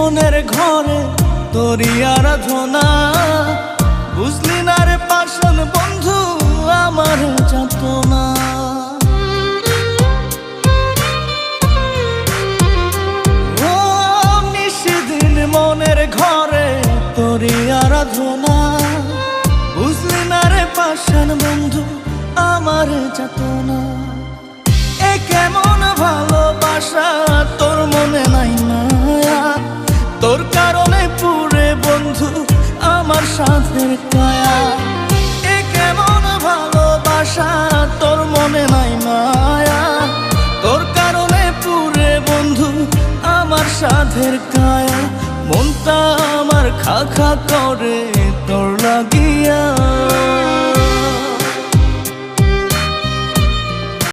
মনের ঘরে তোরই আরাধনা। বুঝলি না রে পাষাণ বন্ধু আমার যাতনা। ও নিশিদিন মনের ঘরে তোরই আরাধনা। বুঝলি না রে পাষাণ বন্ধু আমার যাতনা। এ কেমন ভালোবাসা তোর মনে নাই মায়া। তোর কারণে পুরে বন্ধু আমার সাথের কায়া। এ কেমন ভালোবাসা তোর মনে নাই মায়া। তোর কারণে পুরে বন্ধু আমার সাথের কায়া। মনটা আমার খা খা করে তোর লাগিয়া।